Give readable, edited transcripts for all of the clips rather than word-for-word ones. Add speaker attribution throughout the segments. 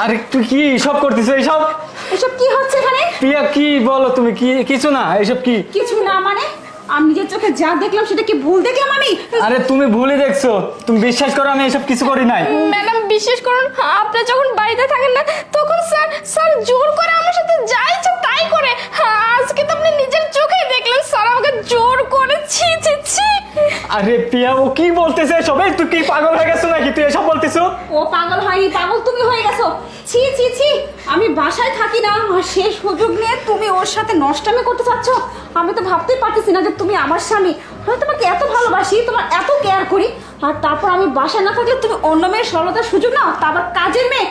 Speaker 1: আরে তুই কি সব করতেছ? এইসব
Speaker 2: এসব কি হচ্ছে এখানে?
Speaker 1: প্রিয়া কি বলো তুমি? কি কিছু না, এইসব কি?
Speaker 2: কিছু না মানে আমি নিজের চোখে যা দেখলাম সেটা কি ভুল দেখলাম আমি?
Speaker 1: আরে তুমি ভুলে দেখছো, তুমি বিশ্বাস করো আমি এসব কিছু করি নাই।
Speaker 3: ম্যাডাম বিশ্বাস করুন, আপনি যখন বাড়িতে থাকেন না তখন স্যার জোর করে আমার সাথে যা ইচ্ছা তাই করে। আজকে তো আপনি নিজের চোখেই দেখলেন স্যার আমাকে জোর করে ছি ছি ছি।
Speaker 1: আরে প্রিয়া ও কি বলতেছে সবাই? তুই কি পাগল হয়ে গেছো নাকি? তুই এসব বলতেছো?
Speaker 2: ও পাগল হয়নি, পাগল তুমি হয়ে গেছো। ছি ছি ছি, আমি বাসায় থাকি না আর সেই সুযোগ নিয়ে তুমি ওর সাথে নষ্টামি করতে চাচ্ছ। আমি তো ভাবতেই পারতেছি না যে তুমি আমার স্বামী, আমি তোমাকে এত ভালোবাসি, তোমার এত কেয়ার করি, আর তারপর আমি বাসায় না থাকলে তুমি অন্য মেয়ের সরলতার সুযোগ নাও, তারপর কাজের মেয়ে।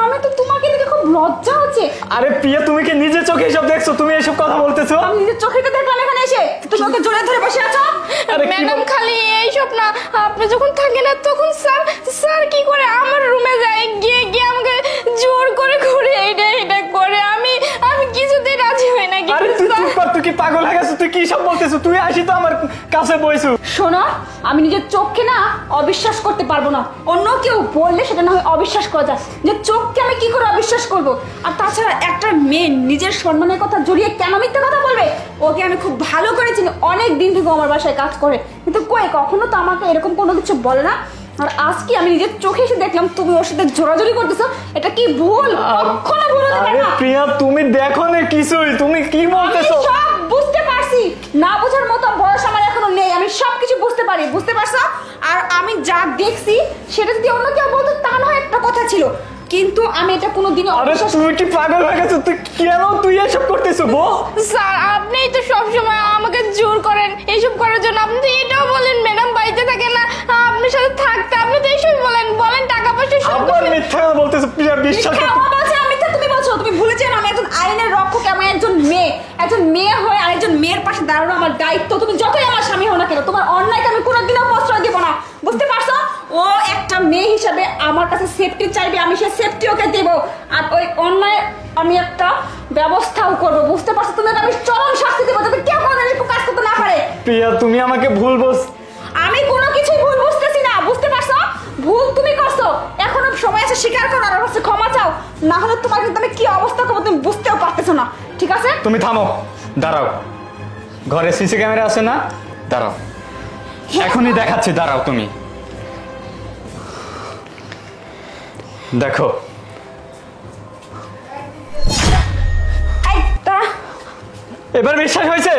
Speaker 2: আমি তো তোমাকে দেখে খুব লজ্জা হচ্ছে।
Speaker 1: আরে প্রিয়া তুমি কি নিজের চোখে এসব দেখছো? তুমি এসব কথা বলতেছো?
Speaker 2: আমি নিজের চোখে তো দেখলাম এখানে এসে তুমি ওকে জড়িয়ে ধরে বসে আছো।
Speaker 3: ম্যাডাম খালি এইসব না, আপনি যখন থাকেন না তখন স্যার কি করে আমার রুমে যায়, গিয়ে গিয়ে আমাকে জোর করে ঘুরে এইটা করে। আমি কিছুতেই রাজি হই না।
Speaker 1: আরে তুই চুপ কর, তুই কি পাগল হয়ে গেছো? তুই কি সব বলতেছো? তুই আসি তো আমার কাছে বইছো।
Speaker 2: শোনো, আমি নিজের চোখকে না অবিশ্বাস করতে পারবো না। অন্য কেউ বললে সেটা না হয় অবিশ্বাস করা যায়, যে চোখকে আমি কি করে অবিশ্বাস করব? আর তাছাড়া একটা মেয়ে নিজের সম্মানের কথা জড়িয়ে কেন মিথ্যা কথা বলবে? ওকে আমি খুব ভালো করে চিনি, অনেক দিন থেকে আমার বাসায় কাজ করে, কিন্তু কখনো তো আমাকে এরকম কোনো কিছু বলে না। আর আজকে আমি নিজের চোখে এসে দেখলাম তুমি ওর সাথে জোরাজোরি করতেছো, এটা কি ভুল? কখনো ভুল হতে পারে না।
Speaker 1: আরে প্রিয়া তুমি দেখো না কিছুই, তুমি কি বলতেছো?
Speaker 2: আমি সব বুঝতে পারছি, না বোঝার মতো বয়স আমার এখনো নেই, আমি সবকিছু বুঝতে পারি, বুঝতে পারছো? আর আমি যা দেখছি সেটা যদি অন্য কেউ বলতো তা নয় একটা কথা ছিল, কিন্তু আমি এটা কোনোদিনও অবিশ্বাস।
Speaker 1: তুই কি পাগল হয়ে গেছো? তুই কেন তুই এসব করতেছো বল?
Speaker 3: স্যার আপনিই তো সবসময় আমাকে জোর করেন এইসব করার জন্য। আপনি তো এটাও বলেন ম্যাডাম বাড়িতে থাকে না, আপনার সাথে থাকতে আপনি তো এইসব বলেন টাকা পয়সা সব।
Speaker 1: আবার মিথ্যা বলতেছো প্রিয়া, বিশ্বাস করো।
Speaker 2: আমার বলছে আমি মিথ্যা, তুমি বলছো। তুমি ভুলে যেও না আমি একজন আইনের রক্ষক, আমি একজন মেয়ে হয়ে আরেকজন মেয়ের পাশে দাঁড়ানো আমার দায়িত্ব। তুমি যতই আমার স্বামী হও না কেন, তোমার অন্যায়কে আমি কোনোদিনও প্রশ্রয় দেবো না, বুঝতে পারছো? ও একটা মেয়ে হিসাবে আমার কাছে সেফটি চাইবে, আমি সেই সেফটি ওকে দেবো, আর ওই অন্যায় আমি একটা ব্যবস্থাও করবো, বুঝতে পারছো? তুমি আমি চরম শাস্তি দেবো যাতে কেউ কোনোদিন এরকম কাজ করতে না পারে।
Speaker 1: প্রিয়া তুমি আমাকে ভুল বলছ।
Speaker 2: আমি কোনো কিছুই ভুল বুঝতেছি না, বুঝতে পারছো? ভুল তুমি করছো, এখনো সময় আছে স্বীকার করো, আর হচ্ছে ক্ষমা চাও, না হলে তোমার কিন্তু আমি কি অবস্থা করবো তুমি বুঝতেও পারতেছো না, ঠিক আছে?
Speaker 1: তুমি থামো, দাঁড়াও। ঘরে সিসি ক্যামেরা আছে না? দাঁড়াও, এখনই দেখাচ্ছি, দাঁড়াও। তুমি দেখো।
Speaker 2: এই দাঁড়া।
Speaker 1: এবার বিশ্বাস হয়েছে?